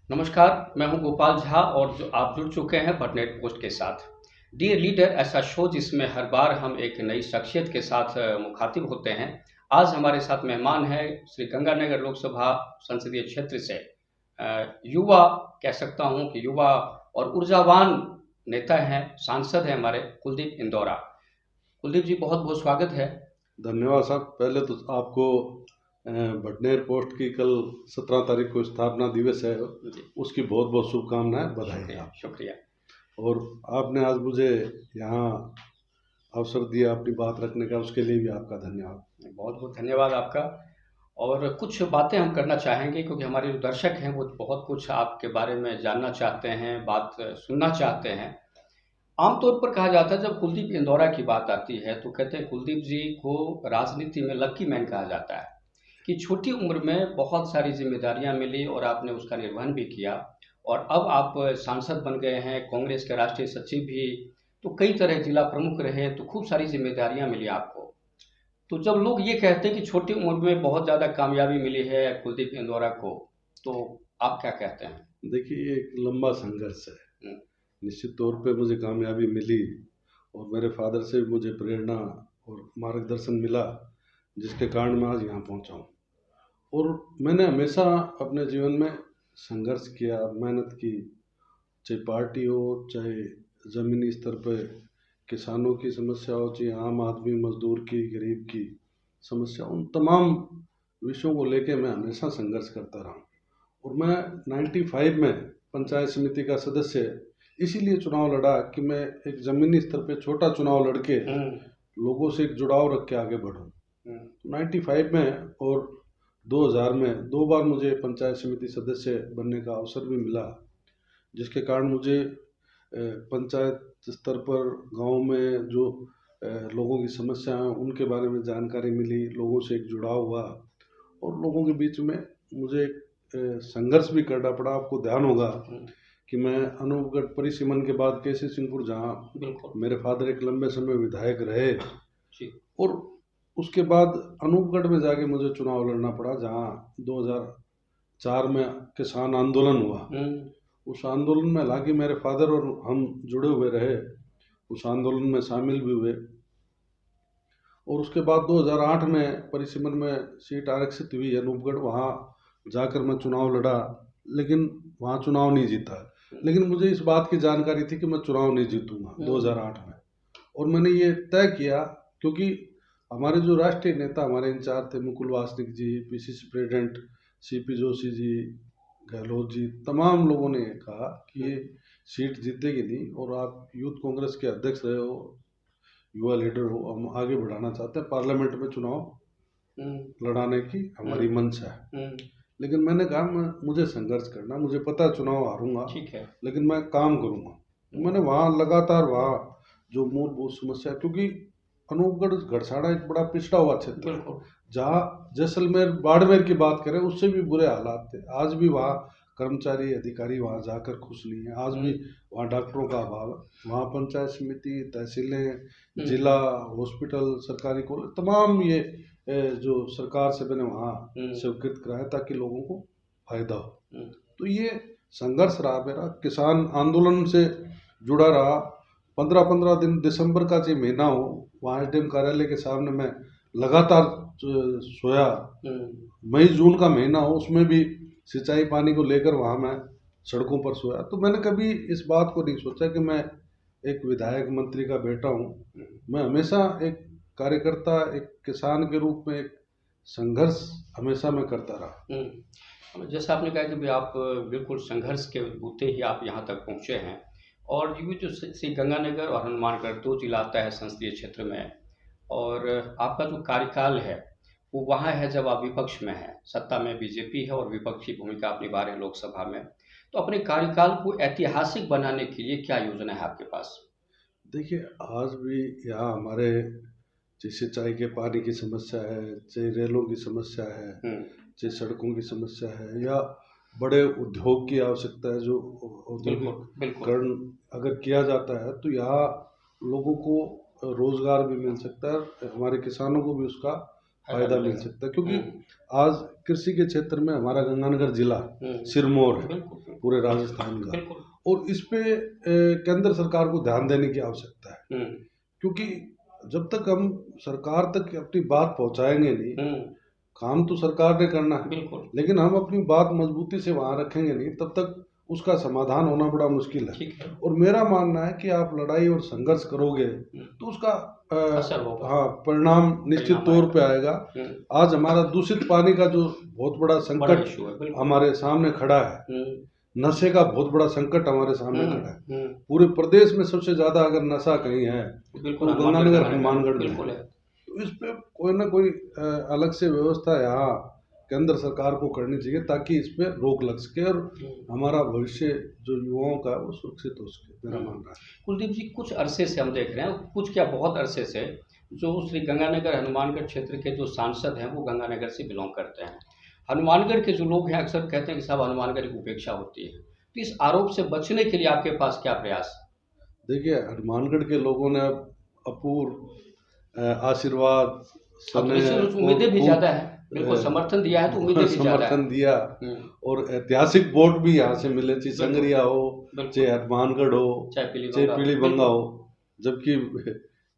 नमस्कार, मैं हूं गोपाल झा और जो आप जुड़ चुके हैं बटनेट पोस्ट के साथ। डियर लीडर ऐसा शो जिसमें हर बार हम एक नई शख्सियत के साथ मुखातिब होते हैं। आज हमारे साथ मेहमान हैं श्री गंगानगर लोकसभा संसदीय क्षेत्र से युवा कह सकता हूं कि युवा और ऊर्जावान नेता हैं, सांसद हैं हमारे कुलदीप इंदौरा। कुलदीप जी बहुत बहुत स्वागत है। धन्यवाद साहब। पहले तो आपको बटनेर पोस्ट की कल 17 तारीख को स्थापना दिवस है, उसकी बहुत बहुत शुभकामनाएं, बधाई। शुक्रिया। और आपने आज मुझे यहाँ अवसर दिया अपनी बात रखने का, उसके लिए भी आपका धन्यवाद। बहुत बहुत धन्यवाद आपका। और कुछ बातें हम करना चाहेंगे क्योंकि हमारे जो दर्शक हैं वो बहुत कुछ आपके बारे में जानना चाहते हैं, बात सुनना चाहते हैं। आमतौर पर कहा जाता है जब कुलदीप इंदौरा की बात आती है तो कहते हैं कुलदीप जी को राजनीति में लकी मैन कहा जाता है कि छोटी उम्र में बहुत सारी जिम्मेदारियां मिली और आपने उसका निर्वहन भी किया और अब आप सांसद बन गए हैं, कांग्रेस के राष्ट्रीय सचिव भी, तो कई तरह जिला प्रमुख रहे, तो खूब सारी जिम्मेदारियां मिली आपको। तो जब लोग ये कहते हैं कि छोटी उम्र में बहुत ज़्यादा कामयाबी मिली है कुलदीप इंदौरा को, तो आप क्या कहते हैं? देखिए, एक लंबा संघर्ष है। हम्म, निश्चित तौर पे मुझे कामयाबी मिली और मेरे फादर से भी मुझे प्रेरणा और मार्गदर्शन मिला, जिसके कारण मैं आज यहाँ पहुँचा हूँ। और मैंने हमेशा अपने जीवन में संघर्ष किया, मेहनत की, चाहे पार्टी हो, चाहे ज़मीनी स्तर पे किसानों की समस्या हो, चाहे आम आदमी मजदूर की, गरीब की समस्या, उन तमाम विषयों को लेके मैं हमेशा संघर्ष करता रहा। और मैं 95 में पंचायत समिति का सदस्य इसीलिए चुनाव लड़ा कि मैं एक ज़मीनी स्तर पे छोटा चुनाव लड़के लोगों से एक जुड़ाव रख के आगे बढ़ूँ। 95 में और 2000 में 2 बार मुझे पंचायत समिति सदस्य बनने का अवसर भी मिला, जिसके कारण मुझे पंचायत स्तर पर गांव में जो लोगों की समस्या हैं उनके बारे में जानकारी मिली, लोगों से एक जुड़ाव हुआ और लोगों के बीच में मुझे एक संघर्ष भी करना पड़ा। आपको ध्यान होगा कि मैं अनूपगढ़ परिसीमन के बाद केसी सिंहपुर, जहाँ मेरे फादर एक लंबे समय विधायक रहे, और उसके बाद अनूपगढ़ में जाके मुझे चुनाव लड़ना पड़ा, जहाँ 2004 में किसान आंदोलन हुआ। उस आंदोलन में हालांकि मेरे फादर और हम जुड़े हुए रहे, उस आंदोलन में शामिल भी हुए। और उसके बाद 2008 में परिसीमन में सीट आरक्षित हुई अनूपगढ़, वहाँ जाकर मैं चुनाव लड़ा, लेकिन वहाँ चुनाव नहीं जीता। लेकिन मुझे इस बात की जानकारी थी कि मैं चुनाव नहीं जीतूंगा 2008 में, और मैंने ये तय किया क्योंकि हमारे जो राष्ट्रीय नेता हमारे इंचार्ज थे, मुकुल वासनिक जी, PCC president CP Joshi ji, Gehlot ji, तमाम लोगों ने कहा कि ये सीट जीतेगी नहीं और आप यूथ कांग्रेस के अध्यक्ष रहे हो, युवा लीडर हो, हम आगे बढ़ाना चाहते हैं, पार्लियामेंट में चुनाव लड़ाने की हमारी मंशा है। लेकिन मैंने कहा मुझे संघर्ष करना, मुझे पता है चुनाव हारूंगा, ठीक है, लेकिन मैं काम करूंगा। मैंने वहाँ लगातार वहाँ जो मूलभूत समस्या, क्योंकि अनूपगढ़ गढ़साड़ा एक बड़ा पिछड़ा हुआ क्षेत्र है, जहाँ जैसलमेर बाड़मेर की बात करें उससे भी बुरे हालात थे। आज भी वहाँ कर्मचारी अधिकारी वहाँ जाकर खुश नहीं है, आज भी वहाँ डॉक्टरों का अभाव है। वहाँ पंचायत समिति, तहसीलें, जिला हॉस्पिटल, सरकारी कॉलेज, तमाम ये जो सरकार से मैंने वहाँ स्वीकृत कराया ताकि लोगों को फायदा हो। तो ये संघर्ष रहा मेरा, किसान आंदोलन से जुड़ा रहा। 15-15 दिन, दिसंबर का जो महीना हो, वहाँ एसडीएम कार्यालय के सामने मैं लगातार सोया। मई जून का महीना हो, उसमें भी सिंचाई पानी को लेकर वहाँ मैं सड़कों पर सोया। तो मैंने कभी इस बात को नहीं सोचा कि मैं एक विधायक मंत्री का बेटा हूँ। मैं हमेशा एक कार्यकर्ता, एक किसान के रूप में एक संघर्ष हमेशा मैं करता रहा। जैसा आपने कहा कि भी आप बिल्कुल संघर्ष के बूते ही आप यहाँ तक पहुँचे हैं, और ये भी जो श्री गंगानगर और हनुमानगढ़ 2 जिला आता है संसदीय क्षेत्र में, और आपका जो कार्यकाल है वो वहाँ है जब आप विपक्ष में हैं, सत्ता में बीजेपी है और विपक्षी भूमिका आप निभा रहे हैं लोकसभा में। तो अपने कार्यकाल को ऐतिहासिक बनाने के लिए क्या योजना है आपके पास? देखिए, आज भी यहाँ हमारे चाहे सिंचाई के पानी की समस्या है, चाहे रेलों की समस्या है, चाहे सड़कों की समस्या है, या बड़े उद्योग की आवश्यकता है, जो औद्योगिकरण अगर किया जाता है तो यहाँ लोगों को रोजगार भी मिल सकता है, हमारे किसानों को भी उसका फायदा मिल सकता है। क्योंकि आज कृषि के क्षेत्र में हमारा गंगानगर जिला सिरमौर है, पूरे राजस्थान का। बिल्कुल। और इस पे केंद्र सरकार को ध्यान देने की आवश्यकता है, क्योंकि जब तक हम सरकार तक अपनी बात पहुंचाएंगे नहीं, काम तो सरकार ने करना है, बिल्कुल। लेकिन हम अपनी बात मजबूती से वहां रखेंगे नहीं, तब तक उसका समाधान होना बड़ा मुश्किल है। ठीक है। और मेरा मानना है कि आप लड़ाई और संघर्ष करोगे तो उसका असर होगा। हाँ, परिणाम निश्चित तौर पे आएगा। आज हमारा दूषित पानी का जो बहुत बड़ा बड़ा संकट इशू है, हमारे सामने खड़ा है, नशे का बहुत बड़ा संकट हमारे सामने खड़ा है। पूरे प्रदेश में सबसे ज्यादा अगर नशा कहीं है तो गंगानगर हनुमानगढ़ में है। तो इस पे कोई ना कोई अलग से व्यवस्था यहाँ केंद्र सरकार को करनी चाहिए, ताकि इस पे रोक लग सके और हमारा भविष्य जो युवाओं का वो सुरक्षित हो सके, मेरा मानना है। कुलदीप जी, कुछ अरसे से हम देख रहे हैं, कुछ क्या बहुत अरसे से जो श्री गंगानगर हनुमानगढ़ क्षेत्र के जो सांसद हैं वो गंगानगर से बिलोंग करते हैं। हनुमानगढ़ के जो लोग हैं अक्सर कहते हैं कि साहब हनुमानगढ़ की उपेक्षा होती है। तो इस आरोप से बचने के लिए आपके पास क्या प्रयास? देखिए, हनुमानगढ़ के लोगों ने अपूर्व आशीर्वाद, उम्मीदें भी ज्यादा है, बिल्कुल समर्थन दिया है, तो उम्मीदें भी ज्यादा है। समर्थन दिया और ऐतिहासिक वोट भी यहाँ से मिले, चाहे संगरिया हो, चाहे हनुमानगढ़ हो, चाहे पीलीभंगा हो। जबकि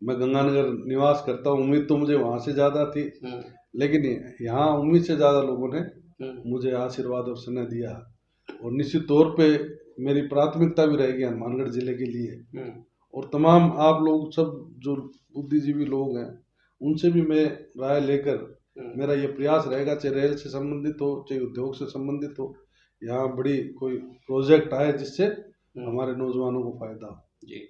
मैं गंगानगर निवास करता हूँ, उम्मीद तो मुझे वहां से ज्यादा थी, लेकिन यहाँ उम्मीद से ज्यादा लोगों ने मुझे आशीर्वाद और स्नेह दिया। और निश्चित तौर पे मेरी प्राथमिकता भी रहेगी हनुमानगढ़ जिले के लिए। और तमाम आप लोग सब जो बुद्धिजीवी लोग हैं उनसे भी मैं राय लेकर मेरा ये प्रयास रहेगा, चाहे रेल से संबंधित हो, चाहे उद्योग से संबंधित हो, यहाँ बड़ी कोई प्रोजेक्ट आए जिससे हमारे नौजवानों को फायदा हो। जी,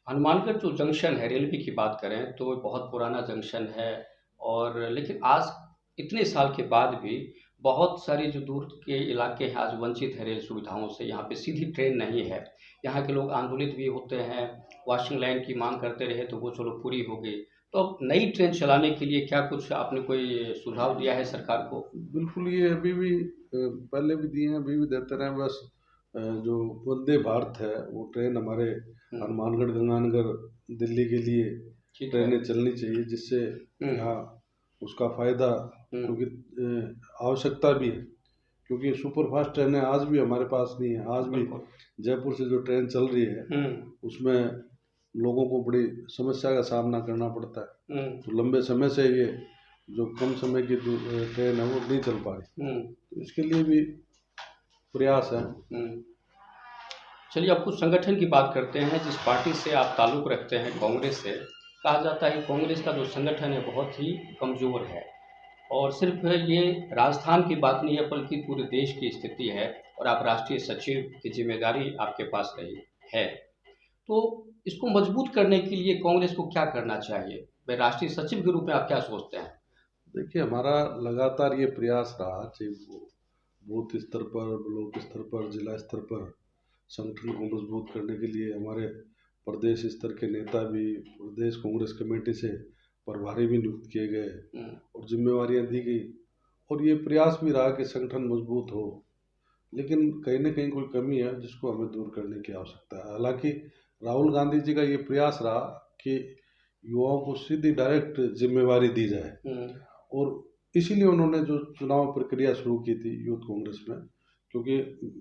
हनुमानगढ़ जो जंक्शन है, रेलवे की बात करें तो बहुत पुराना जंक्शन है, और लेकिन आज इतने साल के बाद भी बहुत सारी जो दूर के इलाके हैं आज वंचित है रेल सुविधाओं से। यहाँ पे सीधी ट्रेन नहीं है, यहाँ के लोग आंदोलित भी होते हैं, वॉशिंग लाइन की मांग करते रहे तो वो चलो पूरी हो गई। तो अब नई ट्रेन चलाने के लिए क्या कुछ आपने कोई सुझाव दिया है सरकार को? बिल्कुल, ये अभी भी पहले भी दिए हैं, अभी भी देते रहे। बस जो वंदे भारत है वो ट्रेन हमारे हनुमानगढ़, गंगानगर, दिल्ली के लिए ट्रेनें चलनी चाहिए, जिससे यहाँ उसका फायदा, क्योंकि आवश्यकता भी है, क्योंकि सुपरफास्ट ट्रेनें आज भी हमारे पास नहीं है। आज भी जयपुर से जो ट्रेन चल रही है उसमें लोगों को बड़ी समस्या का सामना करना पड़ता है। तो लंबे समय से ये जो कम समय की ट्रेन है वो नहीं चल पा रही, तो इसके लिए भी प्रयास है। चलिए, अब कुछ संगठन की बात करते हैं। जिस पार्टी से आप ताल्लुक़ रखते हैं, कांग्रेस से, कहा जाता है कि कांग्रेस का जो संगठन है बहुत ही कमज़ोर है, और सिर्फ ये राजस्थान की बात नहीं है बल्कि पूरे देश की स्थिति है, और आप राष्ट्रीय सचिव की जिम्मेदारी आपके पास रही है। तो इसको मजबूत करने के लिए कांग्रेस को क्या करना चाहिए? भाई, राष्ट्रीय सचिव के रूप में आप क्या सोचते हैं? देखिए, हमारा लगातार ये प्रयास रहा, चाहे वो बूथ स्तर पर, ब्लॉक स्तर पर, जिला स्तर पर, संगठन को मजबूत करने के लिए हमारे प्रदेश स्तर के नेता भी प्रदेश कांग्रेस कमेटी से प्रभारी भी नियुक्त किए गए और जिम्मेवारियां दी गई, और ये प्रयास भी रहा कि संगठन मजबूत हो। लेकिन कहीं ना कहीं कोई कमी है जिसको हमें दूर करने की आवश्यकता है। हालांकि राहुल गांधी जी का ये प्रयास रहा कि युवाओं को सीधी डायरेक्ट जिम्मेवारी दी जाए, और इसीलिए उन्होंने जो चुनाव प्रक्रिया शुरू की थी यूथ कांग्रेस में, क्योंकि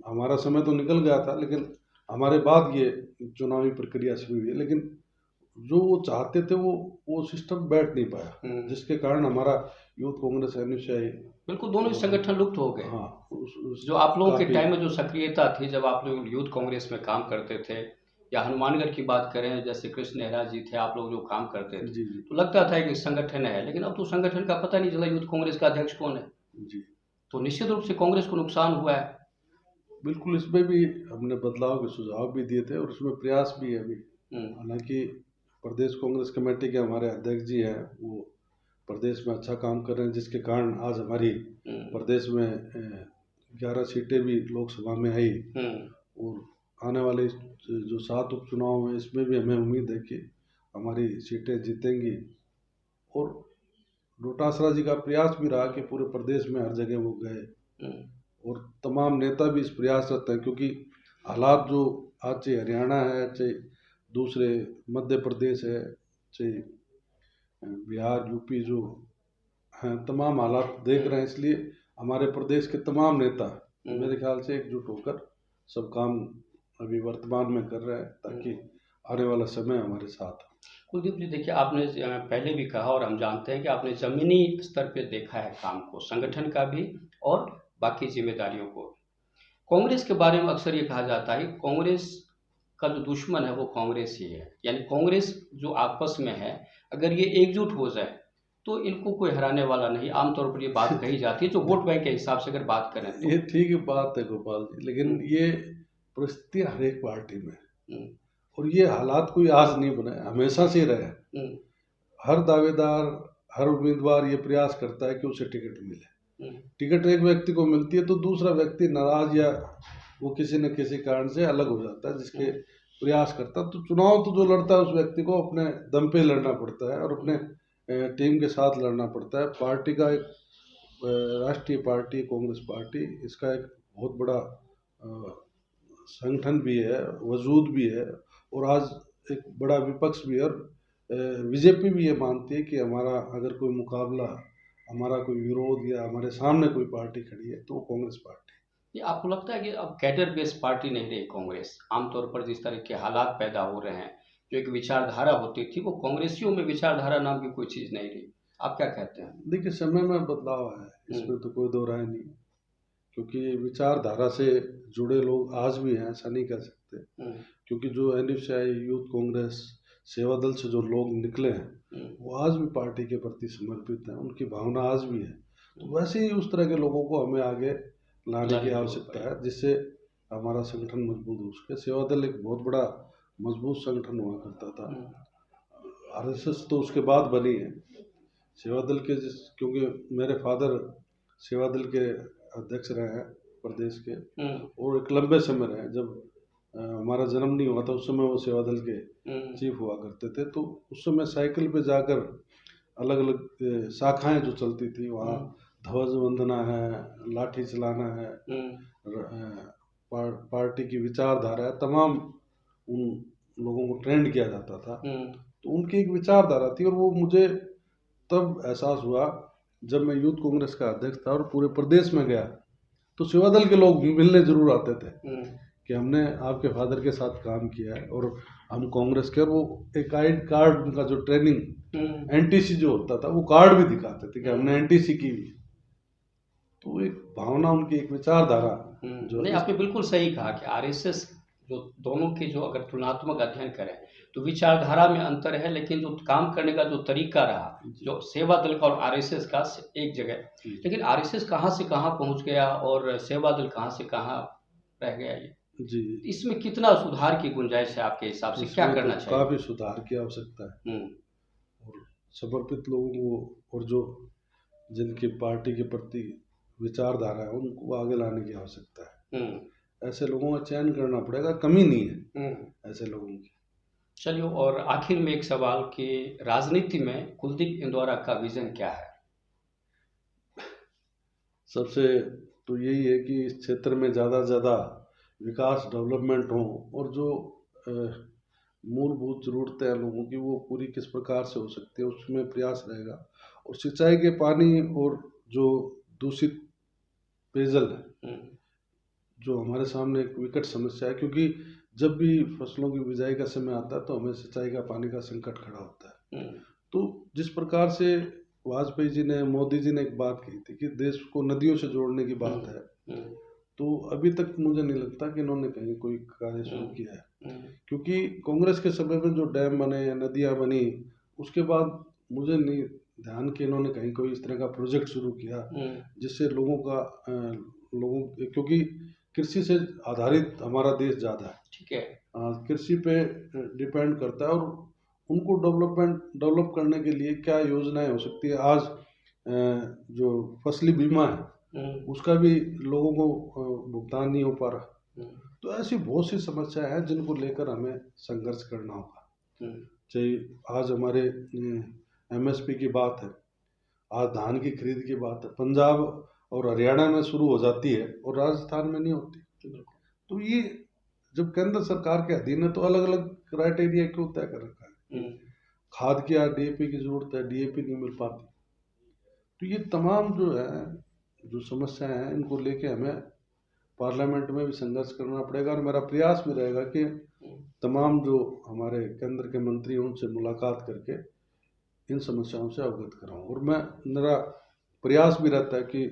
हमारा समय तो निकल गया था, लेकिन हमारे बाद ये चुनावी प्रक्रिया शुरू हुई है, लेकिन जो वो चाहते थे वो सिस्टम बैठ नहीं पाया, जिसके कारण हमारा यूथ कांग्रेस एनएसआई, बिल्कुल दोनों ही संगठन लुप्त हो गए। हाँ, जो आप लोगों के टाइम में जो सक्रियता थी, जब आप लोग यूथ कांग्रेस में काम करते थे, या हनुमानगढ़ की बात करें, जैसे कृष्ण नेहरा जी थे, आप लोग जो काम करते थे, तो लगता था कि संगठन है, लेकिन अब तो संगठन का पता नहीं चला यूथ कांग्रेस का अध्यक्ष कौन है। तो निश्चित रूप से कांग्रेस को नुकसान हुआ है। बिल्कुल, इसमें भी हमने बदलाव के सुझाव भी दिए थे और उसमें प्रयास भी है अभी। हालांकि प्रदेश कांग्रेस कमेटी के हमारे अध्यक्ष जी हैं, वो प्रदेश में अच्छा काम कर रहे हैं, जिसके कारण आज हमारी प्रदेश में 11 सीटें भी लोकसभा में आई, और आने वाले जो 7 उपचुनाव हैं इसमें भी हमें उम्मीद है कि हमारी सीटें जीतेंगी। और डोटासरा जी का प्रयास भी रहा कि पूरे प्रदेश में हर जगह वो गए, और तमाम नेता भी इस प्रयासरत हैं, क्योंकि हालात जो आज चाहे हरियाणा है, चाहे दूसरे मध्य प्रदेश है, चाहे बिहार, यूपी जो हैं, तमाम हालात देख रहे हैं। इसलिए हमारे प्रदेश के तमाम नेता मेरे ख्याल से एकजुट होकर सब काम अभी वर्तमान में कर रहे हैं ताकि आने वाला समय हमारे साथ हो। कुलदीप जी, देखिए आपने पहले भी कहा और हम जानते हैं कि आपने ज़मीनी स्तर पे देखा है काम को, संगठन का भी और बाकी जिम्मेदारियों को। कांग्रेस के बारे में अक्सर ये कहा जाता है कि कांग्रेस का जो दुश्मन है वो कांग्रेस ही है, यानी कांग्रेस जो आपस में है, अगर ये एकजुट हो जाए तो इनको कोई हराने वाला नहीं। आमतौर पर ये बात कही जाती है, जो वोट बैंक के हिसाब से अगर बात करें तो। ये ठीक बात है गोपाल जी, लेकिन ये परिस्थितियां हर एक पार्टी में है। और ये हालात कोई आज नहीं बने, हमेशा से रहे। हर दावेदार, हर उम्मीदवार ये प्रयास करता है कि उसे टिकट मिले। टिकट एक व्यक्ति को मिलती है तो दूसरा व्यक्ति नाराज या वो किसी न किसी कारण से अलग हो जाता है, जिसके प्रयास करता है। तो चुनाव तो जो लड़ता है उस व्यक्ति को अपने दम पे लड़ना पड़ता है और अपने टीम के साथ लड़ना पड़ता है। पार्टी का एक राष्ट्रीय पार्टी कांग्रेस पार्टी, इसका एक बहुत बड़ा संगठन भी है, वजूद भी है, और आज एक बड़ा विपक्ष भी है। और बीजेपी भी ये मानती है कि हमारा अगर कोई मुकाबला, हमारा कोई विरोध या हमारे सामने कोई पार्टी खड़ी है तो वो कांग्रेस पार्टी। ये आपको लगता है कि अब कैडर बेस्ड पार्टी नहीं रही कांग्रेस? आमतौर पर जिस तरह के हालात पैदा हो रहे हैं, जो एक विचारधारा होती थी, वो कांग्रेसियों में विचारधारा नाम की कोई चीज़ नहीं रही। आप क्या कहते हैं? देखिए, समय में बदलाव है, इसमें तो कोई दो राय नहीं, क्योंकि विचारधारा से जुड़े लोग आज भी हैं, ऐसा नहीं कह सकते। क्योंकि जो NSCI यूथ कांग्रेस सेवा दल से जो लोग निकले हैं वो आज भी पार्टी के प्रति समर्पित हैं, उनकी भावना आज भी है। तो वैसे ही उस तरह के लोगों को हमें आगे लाने की आवश्यकता है, जिससे हमारा संगठन मजबूत हो सके। सेवा दल एक बहुत बड़ा मजबूत संगठन हुआ करता था। RSS तो उसके बाद बनी है। सेवा दल के क्योंकि मेरे फादर सेवा दल के अध्यक्ष रहे हैं प्रदेश के, और एक लंबे समय रहे। जब हमारा जन्म नहीं हुआ था उस समय वो सेवा दल के चीफ हुआ करते थे। तो उस समय साइकिल पे जाकर अलग अलग शाखाएं जो चलती थी, वहाँ ध्वज वंदना है, लाठी चलाना है, पार्टी की विचारधारा है, तमाम उन लोगों को ट्रेंड किया जाता था। तो उनकी एक विचारधारा थी, और वो मुझे तब एहसास हुआ जब मैं यूथ कांग्रेस का अध्यक्ष था और पूरे प्रदेश में गया, तो सेवा दल के लोग मिलने जरूर आते थे कि हमने आपके फादर के साथ काम किया है और हम कांग्रेस के। और वो एक आई कार्ड, उनका जो ट्रेनिंग NTC जो होता था, वो कार्ड भी दिखाते थे कि हमने NTC की भी। तो एक भावना, उनकी एक विचारधारा जो नहीं, आपने बिल्कुल सही कहा कि RSS जो दोनों के जो अगर तुलनात्मक अध्ययन करें तो विचारधारा में अंतर है, लेकिन जो काम करने का जो तरीका रहा, जो सेवा दल का और RSS का एक जगह, लेकिन RSS कहाँ से कहाँ पहुँच गया और सेवा दल कहाँ से कहाँ रह गया, ये जी, इसमें कितना सुधार की गुंजाइश है आपके हिसाब से? क्या करना चाहिए? काफी सुधार की आवश्यकता है, और समर्पित लोगों को और जो जिनकी पार्टी के प्रति विचारधारा है उनको आगे लाने की आवश्यकता है। ऐसे लोगों का चयन करना पड़ेगा, कमी नहीं है ऐसे लोगों की। चलिए, और आखिर में एक सवाल कि राजनीति में कुलदीप इंदौरा का विजन क्या है? सबसे तो यही है कि इस क्षेत्र में ज़्यादा से ज़्यादा विकास, डेवलपमेंट हो, और जो मूलभूत ज़रूरतें हैं लोगों की वो पूरी किस प्रकार से हो सकती है उसमें प्रयास रहेगा। और सिंचाई के पानी और जो दूषित पेयजल है, जो हमारे सामने एक विकट समस्या है, क्योंकि जब भी फसलों की बिजाई का समय आता है तो हमें सिंचाई का पानी का संकट खड़ा होता है। तो जिस प्रकार से वाजपेयी जी ने, मोदी जी ने एक बात कही थी कि देश को नदियों से जोड़ने की बात है, तो अभी तक मुझे नहीं लगता कि इन्होंने कहीं कोई कार्य शुरू किया है। क्योंकि कांग्रेस के समय में जो डैम बने, नदियाँ बनी, उसके बाद मुझे नहीं ध्यान कि इन्होंने कहीं कोई इस तरह का प्रोजेक्ट शुरू किया जिससे क्योंकि कृषि से आधारित हमारा देश ज़्यादा है, ठीक है, कृषि पे डिपेंड करता है। और उनको डेवलप करने के लिए क्या योजनाएं हो सकती है। आज जो फसली बीमा है उसका भी लोगों को भुगतान नहीं हो पा रहा। तो ऐसी बहुत सी समस्याएं हैं जिनको लेकर हमें संघर्ष करना होगा। चाहे आज हमारे MSP की बात है, आज धान की खरीद की बात है, पंजाब और हरियाणा में शुरू हो जाती है और राजस्थान में नहीं होती। तो ये जब केंद्र सरकार के अधीन है तो अलग अलग क्राइटेरिया क्यों तय कर रखा है। खाद की DAP की जरूरत है, DAP नहीं मिल पाती। तो ये तमाम जो है, जो समस्याएं हैं, इनको लेके हमें पार्लियामेंट में भी संघर्ष करना पड़ेगा और मेरा प्रयास भी रहेगा कि तमाम जो हमारे केंद्र के मंत्री हैं उनसे मुलाकात करके इन समस्याओं से अवगत कराऊं। और मेरा प्रयास भी रहता है कि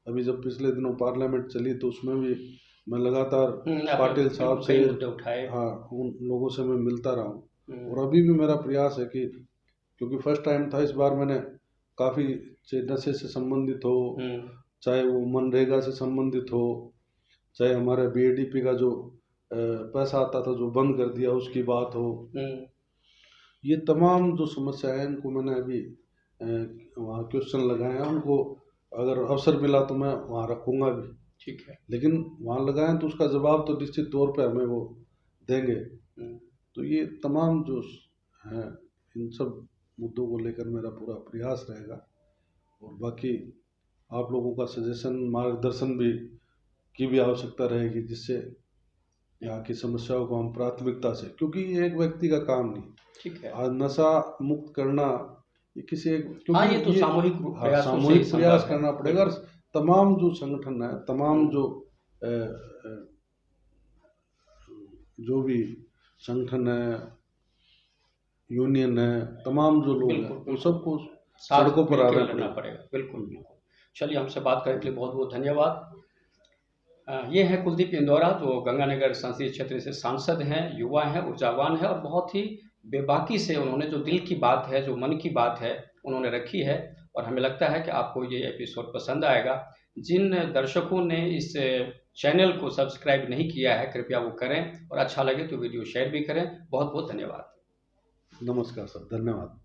अभी जब पिछले दिनों पार्लियामेंट चली तो उसमें भी मैं लगातार पाटिल साहब से, हाँ, उन लोगों से मैं मिलता रहा हूँ। और अभी भी मेरा प्रयास है कि, क्योंकि फर्स्ट टाइम था, इस बार मैंने काफ़ी नशे से संबंधित हो, चाहे वो मनरेगा से संबंधित हो, चाहे हमारे बीएडीपी का जो पैसा आता था जो बंद कर दिया उसकी बात हो, ये तमाम जो समस्याएं हैं इनको मैंने अभी वहाँ क्वेश्चन लगाए हैं। उनको अगर अवसर मिला तो मैं वहाँ रखूँगा भी, ठीक है, लेकिन वहाँ लगाएं तो उसका जवाब तो निश्चित तौर पे हमें वो देंगे। तो ये तमाम जो हैं इन सब मुद्दों को लेकर मेरा पूरा प्रयास रहेगा। और बाकी आप लोगों का सजेशन, मार्गदर्शन की भी आवश्यकता रहेगी, जिससे यहाँ की समस्याओं को हम प्राथमिकता से, क्योंकि ये एक व्यक्ति का काम नहीं, ठीक है, आज नशा मुक्त करना ये किसी एक, क्योंकि ये तो सामूहिक प्रयास करना पड़ेगा। तमाम जो संगठन है, तमाम जो भी संगठन है, यूनियन है, तमाम जो लोग हैं, वो सबको सड़कों पर आना पड़ेगा। बिल्कुल। चलिए, हमसे बात करने के लिए बहुत बहुत धन्यवाद। ये है कुलदीप इंदौरा, जो गंगानगर संसदीय क्षेत्र से सांसद हैं, युवा हैं, ऊर्जावान है और बहुत ही बेबाकी से उन्होंने जो दिल की बात है, जो मन की बात है, उन्होंने रखी है। और हमें लगता है कि आपको ये एपिसोड पसंद आएगा। जिन दर्शकों ने इस चैनल को सब्सक्राइब नहीं किया है, कृपया वो करें, और अच्छा लगे तो वीडियो शेयर भी करें। बहुत बहुत धन्यवाद। नमस्कार सर, धन्यवाद।